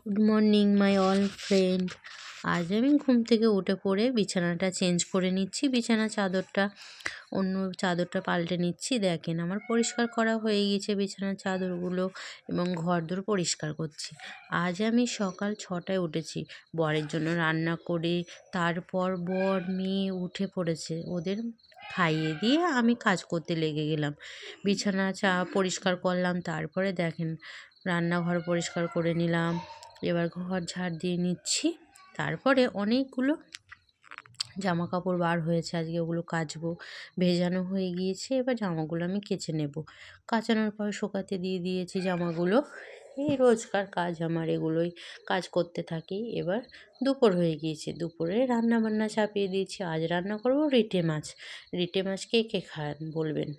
Good morning my all friend. আজ আমি ঘুম থেকে উঠে পড়ে বিছানাটা চেঞ্জ করে নিচ্ছি, বিছানা চাদরটা অন্য চাদরটা পাল্টে নিচ্ছি। দেখেন আমার পরিষ্কার করা হয়ে গিয়েছে বিছানার চাদরগুলো এবং ঘরদোর পরিষ্কার করছি। আজ আমি সকাল 6টায় উঠেছি বরের জন্য রান্না করে, তারপর বর মেয়ে উঠে পড়েছে, ওদের খাইয়ে দিয়ে আমি কাজ করতে লেগে গেলাম। বিছানা পরিষ্কার করলাম, তারপরে দেখেন রান্নাঘর পরিষ্কার করে নিলাম। এবার ঘর ঝাড় দিয়ে নিচ্ছি। তারপরে অনেকগুলো জামা কাপড় বার হয়েছে, আজকে ওগুলো কাচবো। ভেজানো হয়ে গিয়েছে, এবার জামাগুলো আমি কেচে নেব। কাচানোর পর শুকাতে দিয়ে দিয়েছি জামাগুলো। এই রোজকার কাজ আমার, এগুলোই কাজ করতে থাকি। এবার দুপুর হয়ে গিয়েছে, দুপুরে রান্না বান্না চাপিয়ে দিয়েছি। আজ রান্না করব রিটে মাছ। রিটে মাছ কে কে খান বলবেন।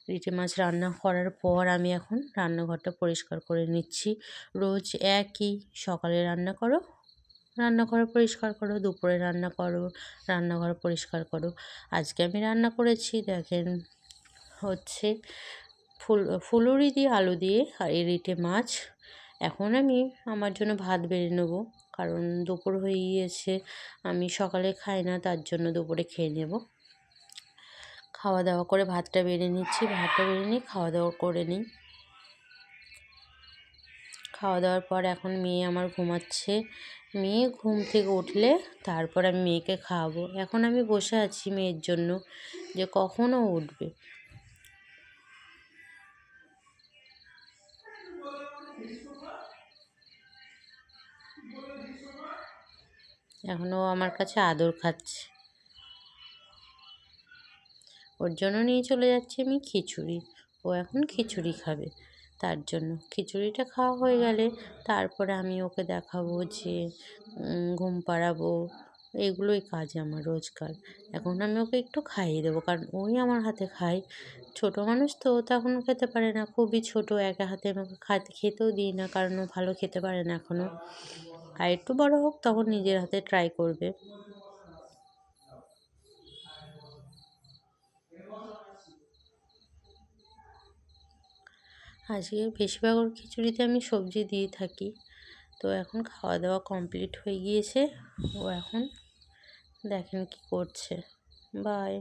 রিটে মাছ রান্না করার পর আমি এখন রান্নাঘরটা পরিষ্কার করে নিচ্ছি। রোজ একই, সকালে রান্না করো, রান্নাঘর পরিষ্কার করো, দুপুরে রান্না করো, রান্নাঘর পরিষ্কার করো। আজকে আমি রান্না করেছি দেখেন হচ্ছে ফুলুরি দিয়ে আলু দিয়ে আর এই রিটে মাছ। এখন আমি আমার জন্য ভাত বেড়ে নেবো, কারণ দুপুর হয়ে গিয়েছে, আমি সকালে খাই না, তার জন্য দুপুরে খেয়ে নেব। খাওয়া দাওয়া করে ভাতটা বেড়ে নিচ্ছি, ভাতটা বেড়ে নিই, খাওয়া দাওয়া করে নিই। খাওয়া দাওয়ার পর এখন মেয়ে আমার ঘুমাচ্ছে। মেয়ে ঘুম থেকে উঠলে তারপর আমি মেয়েকে খাওয়াবো। এখন আমি বসে আছি মেয়ের জন্য, যে কখনও উঠবে। এখনও আমার কাছে আদর খাচ্ছে। ওর জন্য নিয়ে চলে যাচ্ছি আমি খিচুড়ি। ও এখন খিচুড়ি খাবে, তার জন্য খিচুড়িটা খাওয়া হয়ে গেলে তারপরে আমি ওকে দেখাবো যে ঘুম পাড়াবো। এগুলোই কাজ আমার রোজকার। এখন আমি ওকে একটু খাইয়ে দেবো, কারণ ওই আমার হাতে খায়। ছোটো মানুষ তো, ও তখনও খেতে পারে না, খুবই ছোটো, একা হাতে আমি ওকে খেতেও দিই না, কারণ ও ভালো খেতে পারে না এখনও। আর একটু বড়ো হোক তখন নিজের হাতে ট্রাই করবে। আজকে বেশিরভাগ ওর খিচুড়িতে আমি সবজি দিয়ে থাকি। তো এখন খাওয়া দাওয়া কমপ্লিট হয়ে গিয়েছে, ও এখন দেখেন কি করছে। বাই।